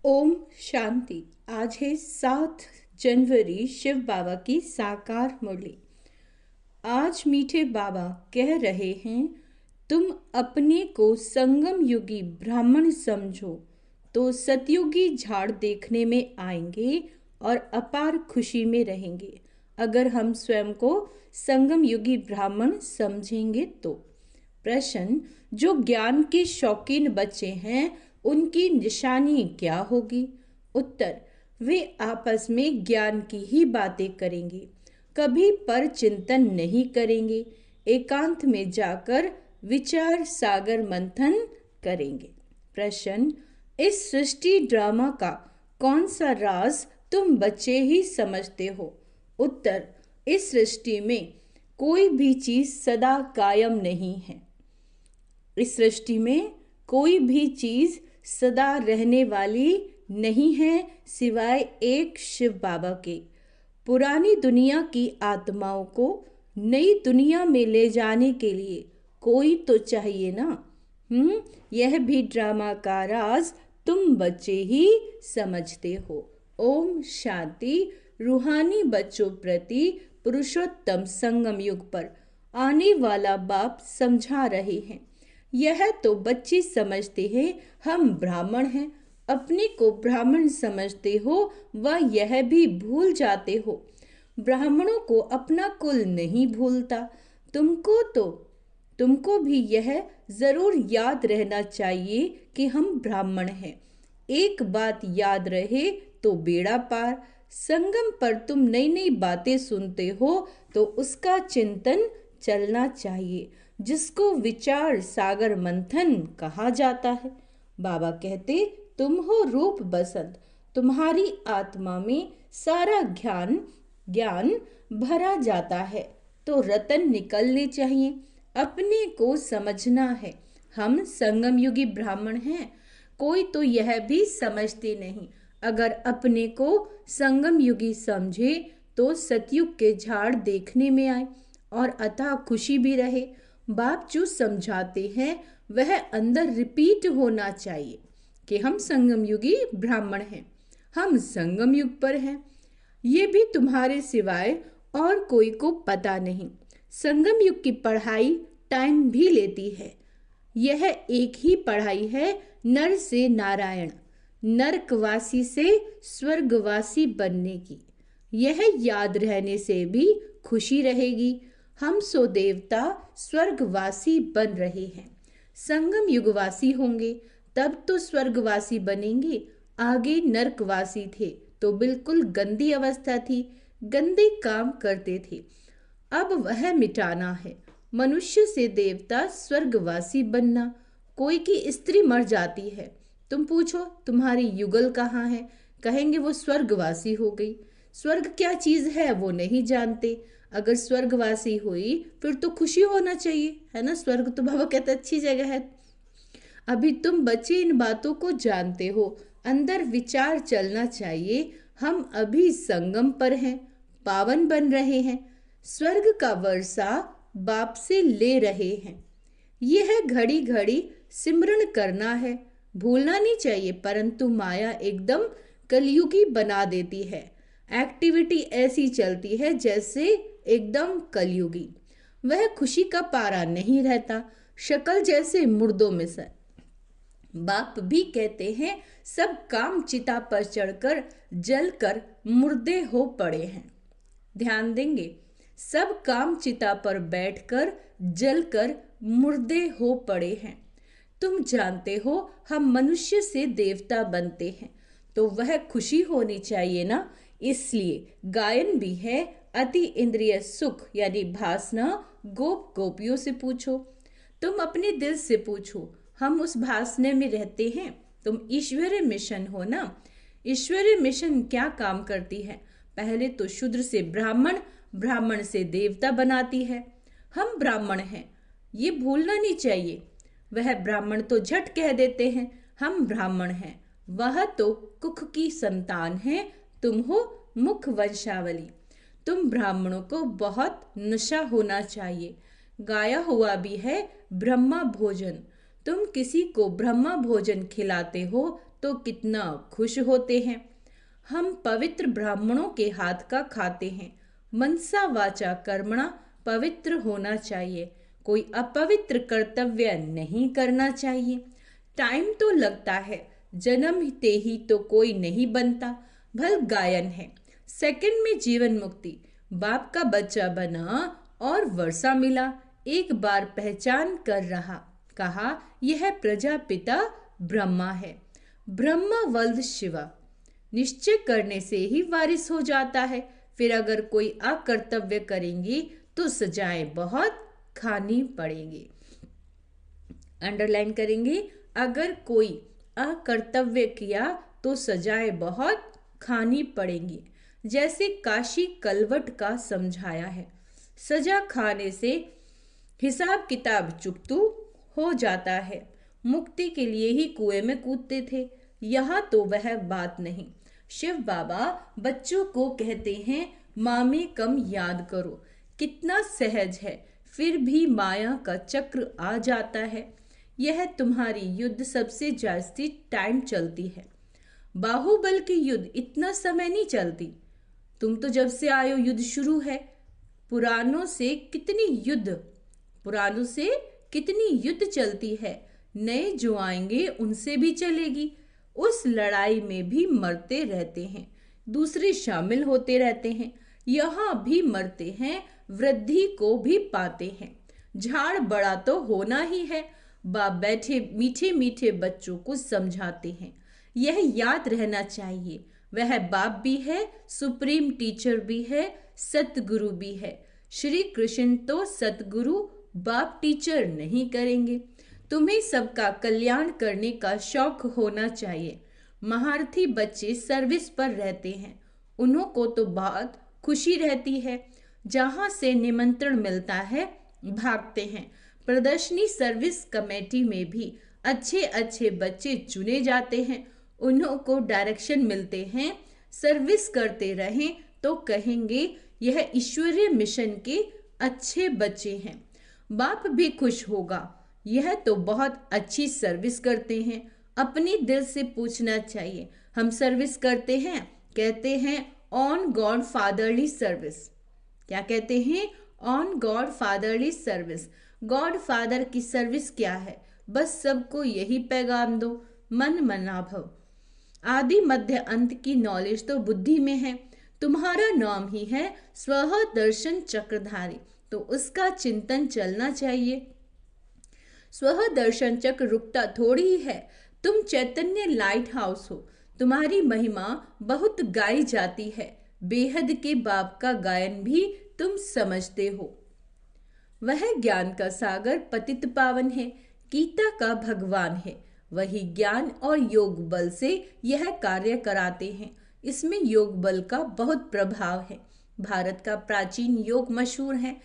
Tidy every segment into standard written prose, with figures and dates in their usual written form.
ओम शांति। आज है 7 जनवरी, शिव बाबा की साकार मुरली। आज मीठे बाबा कह रहे हैं, तुम अपने को संगम युगी ब्राह्मण समझो तो सतयुगी झाड़ देखने में आएंगे और अपार खुशी में रहेंगे। अगर हम स्वयं को संगम युगी ब्राह्मण समझेंगे तो। प्रश्न, जो ज्ञान के शौकीन बच्चे हैं उनकी निशानी क्या होगी? उत्तर, वे आपस में ज्ञान की ही बातें करेंगे, कभी पर चिंतन नहीं करेंगे, एकांत में जाकर विचार सागर मंथन करेंगे। प्रश्न, इस सृष्टि ड्रामा का कौन सा राज तुम बच्चे ही समझते हो? उत्तर, इस सृष्टि में कोई भी चीज सदा कायम नहीं है। इस सृष्टि में कोई भी चीज सदा रहने वाली नहीं है सिवाय एक शिव बाबा के। पुरानी दुनिया की आत्माओं को नई दुनिया में ले जाने के लिए कोई तो चाहिए ना। यह भी ड्रामा का राज तुम बच्चे ही समझते हो। ओम शांति। रूहानी बच्चों प्रति पुरुषोत्तम संगम युग पर आने वाला बाप समझा रहे हैं। यह तो बच्चे समझते हैं हम ब्राह्मण हैं, अपने को ब्राह्मण समझते हो व यह भी भूल जाते हो। ब्राह्मणों को अपना कुल नहीं भूलता। तुमको भी यह जरूर याद रहना चाहिए कि हम ब्राह्मण हैं। एक बात याद रहे तो बेड़ा पार। संगम पर तुम नई नई बातें सुनते हो तो उसका चिंतन चलना चाहिए, जिसको विचार सागर मंथन कहा जाता है। बाबा कहते, तुम हो रूप बसंत, तुम्हारी आत्मा में सारा ज्ञान भरा जाता है तो रतन निकलने चाहिए। अपने को समझना है, हम संगम युगी ब्राह्मण हैं। कोई तो यह भी समझते नहीं। अगर अपने को संगम युगी समझे तो सतयुग के झाड़ देखने में आए और अथाह खुशी भी रहे। बाप जो समझाते हैं वह अंदर रिपीट होना चाहिए कि हम संगम युगी ब्राह्मण हैं, हम संगम युग पर हैं। ये भी तुम्हारे सिवाय और कोई को पता नहीं। संगम युग की पढ़ाई टाइम भी लेती है। यह एक ही पढ़ाई है, नर से नारायण, नरकवासी से स्वर्गवासी बनने की। यह याद रहने से भी खुशी रहेगी। हम सो देवता स्वर्गवासी बन रहे हैं, संगम युगवासी होंगे तब तो स्वर्गवासी बनेंगे। आगे नरकवासी थे तो बिल्कुल गंदी अवस्था थी, गंदे काम करते थे। अब वह मिटाना है, मनुष्य से देवता स्वर्गवासी बनना। कोई की स्त्री मर जाती है, तुम पूछो तुम्हारी युगल कहाँ है, कहेंगे वो स्वर्गवासी हो गई। स्वर्ग क्या चीज है वो नहीं जानते। अगर स्वर्गवासी हुई फिर तो खुशी होना चाहिए, है ना। स्वर्ग तो बाबा कहते अच्छी जगह है। अभी तुम बच्चे इन बातों को जानते हो, अंदर विचार चलना चाहिए। हम अभी संगम पर हैं, पावन बन रहे हैं, स्वर्ग का वर्षा बाप से ले रहे हैं। यह घड़ी घड़ी सिमरन करना है, भूलना नहीं चाहिए। परंतु माया एकदम कलयुगी बना देती है। एक्टिविटी ऐसी चलती है जैसे एकदम कलयुगी। वह खुशी का पारा नहीं रहता, शक्ल जैसे मुर्दों में से। बाप भी कहते हैं, सब काम चिता पर चढ़कर जलकर मुर्दे हो पड़े हैं। ध्यान देंगे, सब काम चिता पर बैठकर जलकर मुर्दे हो पड़े हैं। तुम जानते हो हम मनुष्य से देवता बनते हैं तो वह खुशी होनी चाहिए ना। इसलिए गायन भी है, अति इंद्रिय सुख यानी भासना। गोप गोपियों से पूछो, तुम अपने दिल से पूछो, हम उस भासने में रहते हैं। तुम ईश्वरीय मिशन हो ना। ईश्वरीय मिशन क्या काम करती है? पहले तो शूद्र से ब्राह्मण, ब्राह्मण से देवता बनाती है। हम ब्राह्मण हैं, ये भूलना नहीं चाहिए। वह ब्राह्मण तो झट कह देते हैं हम ब्राह्मण हैं, वह तो कुख की संतान है, तुम हो मुख वंशावली। तुम ब्राह्मणों को बहुत नशा होना चाहिए। गाया हुआ भी है ब्रह्मा भोजन। तुम किसी को ब्रह्मा भोजन खिलाते हो तो कितना खुश होते हैं। हम पवित्र ब्राह्मणों के हाथ का खाते हैं। मनसा वाचा कर्मणा पवित्र होना चाहिए, कोई अपवित्र कर्तव्य नहीं करना चाहिए। टाइम तो लगता है, जन्मते ही तो कोई नहीं बनता। भल गायन है, सेकंड में जीवन मुक्ति। बाप का बच्चा बना और वर्षा मिला, एक बार पहचान कर रहा, कहा यह प्रजापिता ब्रह्मा है। ब्रह्मा वल्द शिवा, निश्चय करने से ही वारिस हो जाता है। फिर अगर कोई अकर्तव्य करेंगे तो सजाएं बहुत खानी पड़ेगी। अंडरलाइन करेंगे, अगर कोई अकर्तव्य किया तो सजाएं बहुत खानी पड़ेंगी। जैसे काशी कलवट का समझाया है, सजा खाने से हिसाब किताब चुकतू हो जाता है। मुक्ति के लिए ही कुएं में कूदते थे, यहाँ तो वह बात नहीं। शिव बाबा बच्चों को कहते हैं माँ में कम याद करो, कितना सहज है, फिर भी माया का चक्र आ जाता है। यह तुम्हारी युद्ध सबसे जास्ती टाइम चलती है, बाहुबल की युद्ध इतना समय नहीं चलती। तुम तो जब से आयो युद्ध शुरू है। पुरानों से कितनी युद्ध चलती है, नए जो आएंगे उनसे भी चलेगी। उस लड़ाई में भी मरते रहते हैं, दूसरे शामिल होते रहते हैं, यहाँ भी मरते हैं, वृद्धि को भी पाते हैं। झाड़ बड़ा तो होना ही है। बाप बैठे मीठे मीठे बच्चों को समझाते हैं, यह याद रहना चाहिए, वह बाप भी है, सुप्रीम टीचर भी है, सतगुरु भी है। श्री कृष्ण तो सतगुरु बाप टीचर नहीं करेंगे। तुम्हें सबका कल्याण करने का शौक होना चाहिए। महारथी बच्चे सर्विस पर रहते हैं, उन्हों को तो बहुत खुशी रहती है, जहां से निमंत्रण मिलता है भागते हैं। प्रदर्शनी सर्विस कमेटी में भी अच्छे अच्छे बच्चे चुने जाते हैं, उन्हों को डायरेक्शन मिलते हैं, सर्विस करते रहें तो कहेंगे यह ईश्वरीय मिशन के अच्छे बच्चे हैं। बाप भी खुश होगा, यह तो बहुत अच्छी सर्विस करते हैं। अपने दिल से पूछना चाहिए, हम सर्विस करते हैं? कहते हैं ऑन गॉड फादरली सर्विस। क्या कहते हैं? On God fatherly service. God father की सर्विस क्या है? बस सबको यही पैगाम दो, मन मना भव। आदि मध्य अंत की नॉलेज तो बुद्धि में है। तुम्हारा नाम ही है स्व दर्शन चक्रधारी, तो उसका चिंतन चलना चाहिए। स्व दर्शन चक्र रुकता थोड़ी ही है। तुम चैतन्य लाइट हाउस हो, तुम्हारी महिमा बहुत गाई जाती है। बेहद के बाप का गायन भी तुम समझते हो। वह ज्ञान का सागर पतित पावन है, गीता का भगवान है। वही ज्ञान और योग बल से यह कार्य कराते हैं। इसमें योग बल का बहुत प्रभाव है। भारत का प्राचीन योग मशहूर है,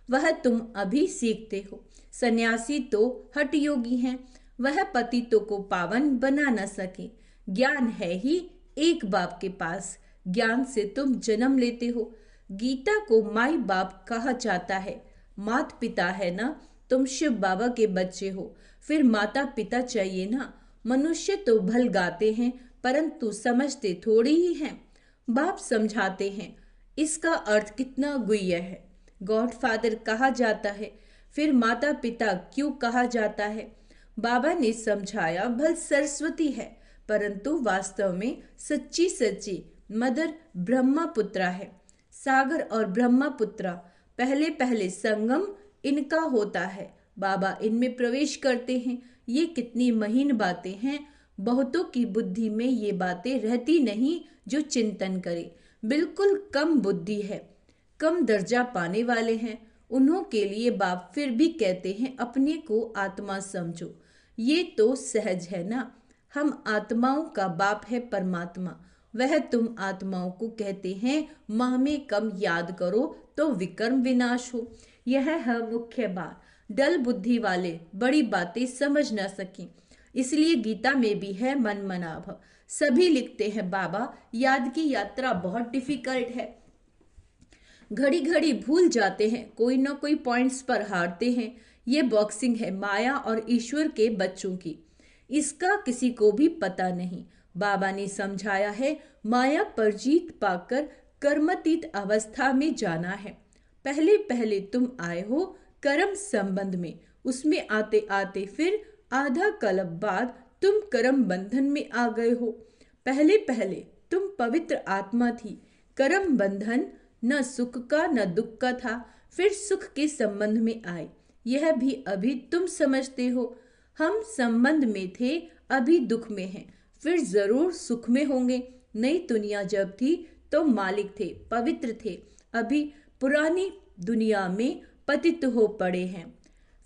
वह तुम अभी सीखते हो। सन्यासी तो हठ योगी हैं, वह पतितों को पावन बना न सके। ज्ञान है ही एक बाप के पास, ज्ञान से तुम जन्म लेते हो। गीता को माई बाप कहा जाता है। माता पिता है ना, तुम शिव बाबा के बच्चे हो, फिर माता पिता चाहिए ना। मनुष्य तो भल गाते हैं, परंतु समझते थोड़ी ही हैं। बाप समझाते हैं, इसका अर्थ कितना गुह्य है। गॉड फादर कहा जाता है, फिर माता पिता क्यों कहा जाता है? बाबा ने समझाया, भल सरस्वती है, परंतु वास्तव में सच्ची सच्ची मदर ब्रह्मपुत्रा है। सागर और ब्रह्मपुत्रा पहले पहले संगम इनका होता है। बाबा इनमें प्रवेश करते हैं। ये कितनी महीन बातें हैं, बहुतों की बुद्धि में ये बातें रहती नहीं जो चिंतन करे। बिल्कुल कम बुद्धि है, कम दर्जा पाने वाले हैं, उन्हों के लिए बाप फिर भी कहते हैं अपने को आत्मा समझो। ये तो सहज है ना। हम आत्माओं का बाप है परमात्मा, वह तुम आत्माओं को कहते हैं माह में कम याद करो तो विकर्म विनाश हो। यह है मुख्य बात। डल बुद्धि वाले बड़ी बातें समझ न सकें, इसलिए गीता में भी है मन मनाभ। सभी लिखते हैं बाबा याद की यात्रा बहुत डिफिकल्ट है, घड़ी घड़ी भूल जाते हैं, कोई ना कोई पॉइंट्स पर हारते हैं। ये बॉक्सिंग है माया और ईश्वर के बच्चों की, इसका किसी को भी पता नहीं। बाबा ने समझाया है, माया पर जीत पाकर कर्मातीत अवस्था में जाना है। पहले पहले तुम आए हो कर्म संबंध में, उसमें आते आते फिर आधा कल्प बाद तुम कर्म बंधन में आ गए हो। पहले पहले तुम पवित्र आत्मा थी। कर्म बंधन न सुख का न दुख का था, फिर सुख के संबंध में आए। यह भी अभी तुम समझते हो। हम संबंध में थे, अभी दुख में हैं, फिर जरूर सुख में होंगे। नई दुनिया जब थी तो मालिक थे, पवित्र थे, अभी पुरानी दुनिया में पतित हो पड़े हैं।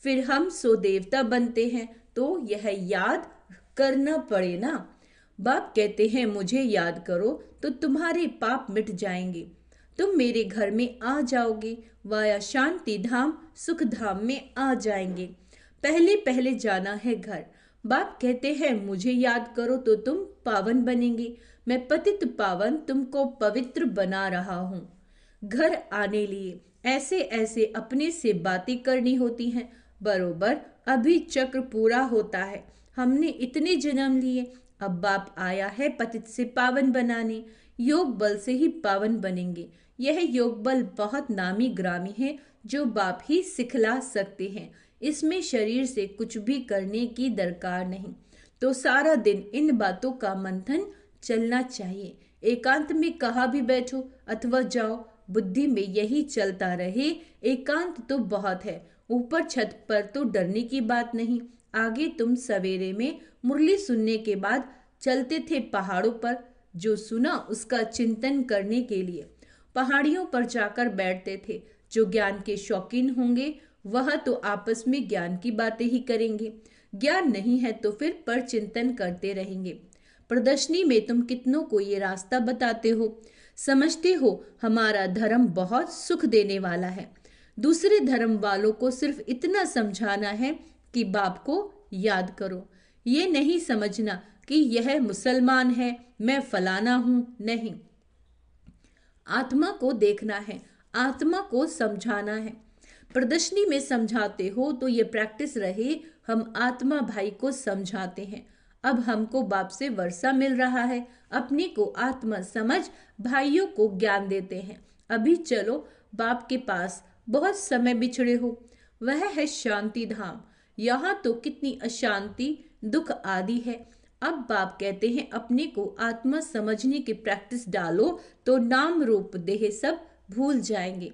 फिर हम सो देवता बनते हैं, तो यह याद करना पड़े ना। बाप कहते हैं मुझे याद करो तो तुम्हारे पाप मिट जाएंगे, तुम मेरे घर में आ जाओगे, वाया शांति धाम सुख धाम में आ जाएंगे। पहले पहले जाना है घर। बाप कहते हैं मुझे याद करो तो तुम पावन बनेंगे। मैं पतित पावन तुमको पवित्र बना रहा हूँ। घर आने लिए ऐसे ऐसे अपने से बातें करनी होती हैं। बरोबर अभी चक्र पूरा होता है। हमने इतने जन्म लिए, अब बाप आया है पतित से पावन बनाने। योग बल से ही पावन बनेंगे। यह योग बल बहुत नामी ग्रामी है, जो बाप ही सिखला सकते हैं। इसमें शरीर से कुछ भी करने की दरकार नहीं। तो सारा दिन इन बातों का मंथन चलना चाहिए। एकांत में कहाँ भी बैठो अथवा जाओ, बुद्धि में यही चलता रहे। एकांत तो बहुत है, ऊपर छत पर तो डरने की बात नहीं। आगे तुम सवेरे में मुरली सुनने के बाद चलते थे पहाड़ों पर, जो सुना उसका चिंतन करने के लिए। पहाड़ियों पर जाकर बैठते थे। जो ज्ञान के शौकीन होंगे वह तो आपस में ज्ञान की बातें ही करेंगे। ज्ञान नहीं है तो फिर पर चिंतन करते रहेंगे। प्रदर्शनी में तुम कितनों को ये रास्ता बताते हो। समझते हो हमारा धर्म बहुत सुख देने वाला है। दूसरे धर्म वालों को सिर्फ इतना समझाना है कि बाप को याद करो। ये नहीं समझना कि यह मुसलमान है, मैं फलाना हूं, नहीं। आत्मा को देखना है, आत्मा को समझाना है। प्रदर्शनी में समझाते हो तो ये प्रैक्टिस रहे, हम आत्मा भाई को समझाते हैं। अब हमको बाप से वर्षा मिल रहा है, अपने को आत्मा समझ भाइयों को ज्ञान देते हैं। अभी चलो बाप के पास, बहुत समय बिछड़े हो। वह है शांति धाम। यहाँ तो कितनी अशांति दुख आदि है। अब बाप कहते हैं अपने को आत्मा समझने की प्रैक्टिस डालो तो नाम रूप देह सब भूल जाएंगे।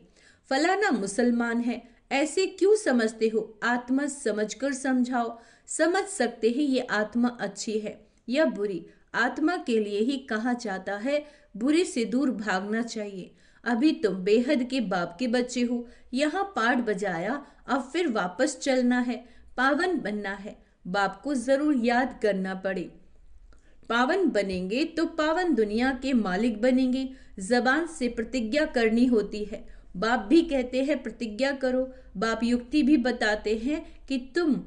फलाना मुसलमान है ऐसे क्यों समझते हो, आत्मा समझकर समझाओ। समझ सकते हैं ये आत्मा अच्छी है या बुरी। आत्मा के लिए ही कहा जाता है बुरे से दूर भागना चाहिए। अभी तुम बेहद के बाप के बच्चे हो। यहाँ पाठ बजाया, अब फिर वापस चलना है, पावन बनना है। बाप को जरूर याद करना पड़े। पावन बनेंगे तो पावन दुनिया के मालिक बनेंगे। जबान से प्रतिज्ञा करनी होती है। बाप भी कहते हैं प्रतिज्ञा करो। बाप युक्ति भी बताते हैं कि तुम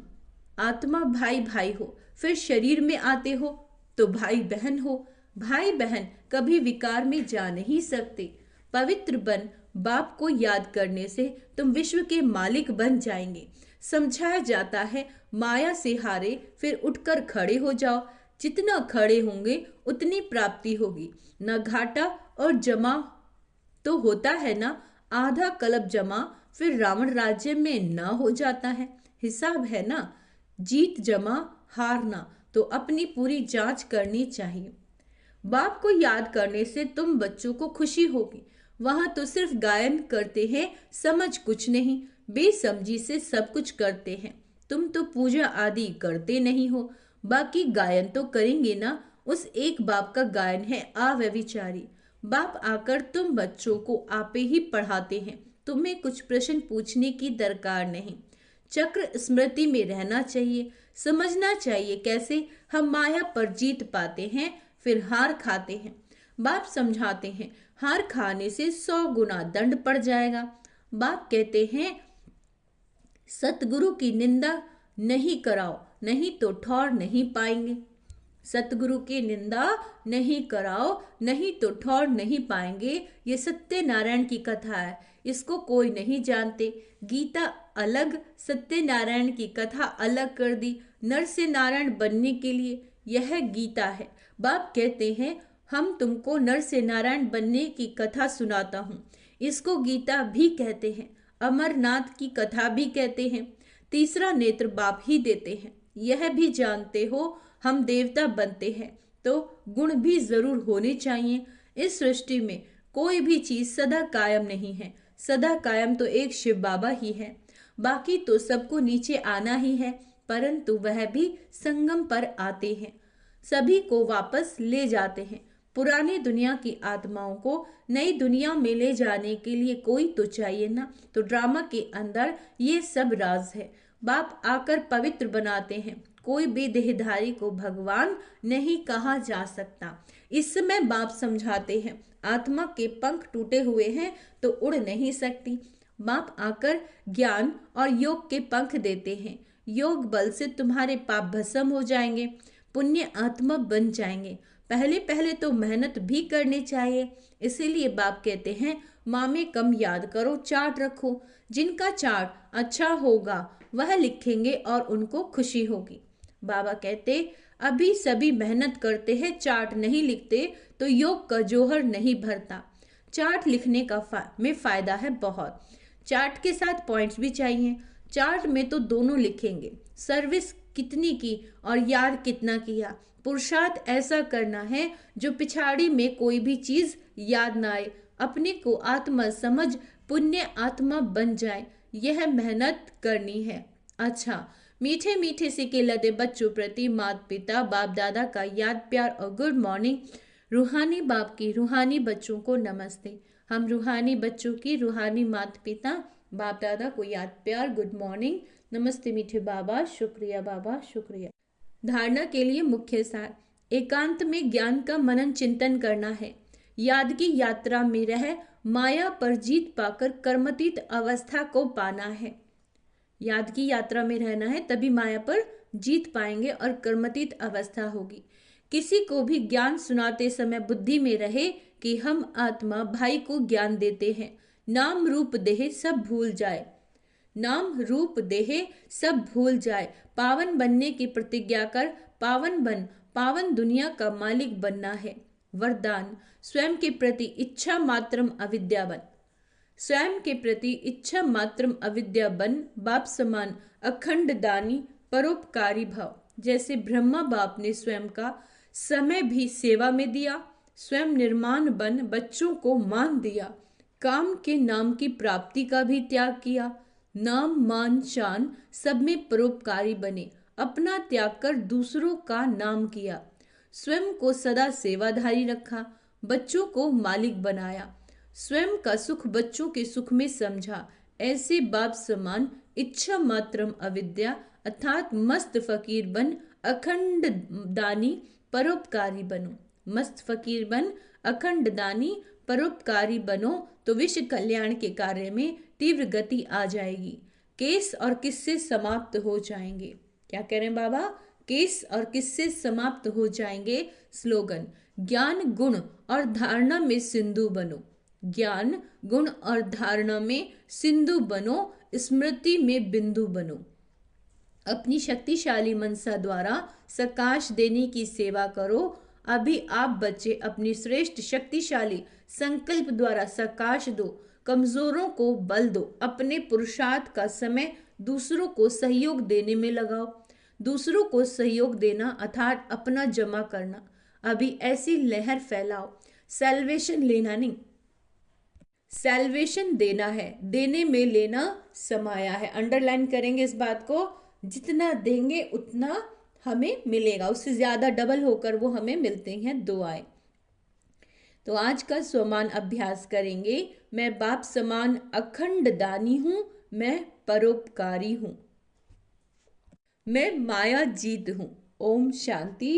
आत्मा भाई भाई हो, फिर शरीर में आते हो तो भाई बहन हो। भाई बहन कभी विकार में जा नहीं सकते। पवित्र बन बाप को याद करने से तुम विश्व के मालिक बन जाएंगे। समझाया जाता है माया से हारे फिर उठकर खड़े हो जाओ। जितना खड़े होंगे उतनी प्राप्ति होगी। न घाटा और जमा तो होता है ना, आधा कल्प जमा फिर रावण राज्य में न हो जाता है। हिसाब है ना, जीत जमा हारना तो अपनी पूरी जांच करनी चाहिए। बाप को याद करने से तुम बच्चों को खुशी होगी। वहां तो सिर्फ गायन करते हैं, समझ कुछ नहीं, बेसमझी से सब कुछ करते हैं। तुम तो पूजा आदि करते नहीं हो, बाकी गायन तो करेंगे ना। उस एक बाप का गायन है अव्यभिचारी। बाप आकर तुम बच्चों को आपे ही पढ़ाते हैं, तुम्हें कुछ प्रश्न पूछने की दरकार नहीं। चक्र स्मृति में रहना चाहिए, समझना चाहिए कैसे हम माया पर जीत पाते हैं, फिर हार खाते हैं। बाप समझाते हैं हार खाने से 100 गुना दंड पड़ जाएगा। बाप कहते हैं सतगुरु की निंदा नहीं कराओ, नहीं तो ठौर नहीं पाएंगे। सतगुरु की निंदा नहीं कराओ, नहीं तो ठौर नहीं पाएंगे। ये सत्यनारायण की कथा है, इसको कोई नहीं जानते। गीता अलग, सत्यनारायण की कथा अलग कर दी। नर से नारायण बनने के लिए यह गीता है। बाप कहते हैं, हम तुमको नर से नारायण बनने की कथा सुनाता हूँ। इसको गीता भी कहते हैं, अमरनाथ की कथा भी कहते हैं। तीसरा नेत्र बाप ही देते हैं। यह भी जानते हो हम देवता बनते हैं तो गुण भी जरूर होने चाहिए। इस सृष्टि में कोई भी चीज सदा कायम नहीं है। सदा कायम तो एक शिव बाबा ही है। बाकी तो सबको नीचे आना ही है, परंतु वह भी संगम पर आते हैं, सभी को वापस ले जाते हैं। पुरानी दुनिया की आत्माओं को नई दुनिया में ले जाने के लिए कोई तो चाहिए ना। तो ड्रामा के अंदर ये सब राज है। बाप आकर पवित्र बनाते हैं। कोई भी देहधारी को भगवान नहीं कहा जा सकता। इस समय बाप समझाते हैं, आत्मा के पंख टूटे हुए हैं तो उड़ नहीं सकती। बाप आकर ज्ञान और योग के पंख देते हैं। योग बल से तुम्हारे पाप भस्म हो जाएंगे, पुण्य आत्मा बन जाएंगे। पहले पहले तो मेहनत भी करनी चाहिए। इसीलिए बाप कहते हैं, माँ में कम याद करो, चार्ट रखो। जिनका चार्ट अच्छा होगा वह लिखेंगे और उनको खुशी होगी। बाबा कहते, अभी सभी मेहनत करते हैं, चार्ट नहीं लिखते तो योग का जोहर नहीं भरता। चार्ट लिखने का में फायदा है बहुत। चार्ट के साथ पॉइंट्स भी चाहिए। चार्ट में तो दोनों लिखेंगे, सर्विस कितनी की और याद कितना किया। पुरुषार्थ ऐसा करना है जो पिछाड़ी में कोई भी चीज याद ना आए, अपने को आत्मा समझ पुण्य आत्मा बन जाए। यह मेहनत करनी है। अच्छा, मीठे मीठे सिक्के लदे बच्चों प्रति माता पिता बाप दादा का याद प्यार और गुड मॉर्निंग। रूहानी बाप की रूहानी बच्चों को नमस्ते। हम रूहानी बच्चों की रूहानी माता पिता बाप दादा को याद प्यार गुड मॉर्निंग, नमस्ते मीठे बाबा, शुक्रिया बाबा, शुक्रिया। धारणा के लिए मुख्य सार, एकांत में ज्ञान का मनन चिंतन करना है। याद की यात्रा में रह माया पर जीत पाकर कर्मतीत अवस्था को पाना है। याद की यात्रा में रहना है, तभी माया पर जीत पाएंगे और कर्मतीत अवस्था होगी। किसी को भी ज्ञान सुनाते समय बुद्धि में रहे कि हम आत्मा भाई को ज्ञान देते हैं। नाम रूप देह सब भूल जाए, नाम रूप देह सब भूल जाए। पावन बनने की प्रतिज्ञा कर पावन बन, पावन दुनिया का मालिक बनना है। वरदान, स्वयं के प्रति इच्छा मात्रम अविद्या बन। स्वयं के प्रति इच्छा मात्रम अविद्या बन, बाप समान अखंड दानी परोपकारी भाव। जैसे ब्रह्मा बाप ने स्वयं का समय भी सेवा में दिया, स्वयं निर्माण बन बच्चों को मान दिया। काम के नाम की प्राप्ति का भी त्याग किया। नाम मान शान सब में परोपकारी बने, अपना त्याग कर दूसरों का नाम किया। स्वयं को सदा सेवाधारी रखा, बच्चों को मालिक बनाया। स्वयं का सुख बच्चों के सुख में समझा। ऐसे बाप समान इच्छा मात्रम अविद्या अर्थात मस्त फकीर बन, अखंड दानी परोपकारी बनो। मस्त फकीर बन, अखंड दानी परोपकारी बनो तो विश्व कल्याण के कार्य में तीव्र गति आ जाएगी। केस और किस्से समाप्त हो जाएंगे। क्या कह रहे हैं बाबा? केस और किस्से समाप्त हो जाएंगे। स्लोगन, ज्ञान गुण और धारणा में सिंधु बनो। ज्ञान गुण और धारणा में सिंधु बनो, स्मृति में बिंदु बनो। अपनी शक्तिशाली मनसा द्वारा सकाश देने की सेवा करो। अभी आप बच्चे अपनी श्रेष्ठ शक्तिशाली संकल्प द्वारा सकाश दो। कमजोरों को बल दो। अपने पुरुषार्थ का समय दूसरों को सहयोग देने में लगाओ। दूसरों को सहयोग देना अर्थात अपना जमा करना। अभी ऐसी लहर फैलाओ। सैल्वेशन लेना नहीं, सैल्वेशन देना है। देने में लेना समाया है। अंडरलाइन करेंगे इस बात को। जितना देंगे उतना हमें मिलेगा, उससे ज्यादा डबल होकर वो हमें मिलते हैं दुआएं। तो आज का स्वमान अभ्यास करेंगे। मैं बाप समान अखंड दानी हूं, मैं परोपकारी हूं, मैं माया जीत हूं। ओम शांति।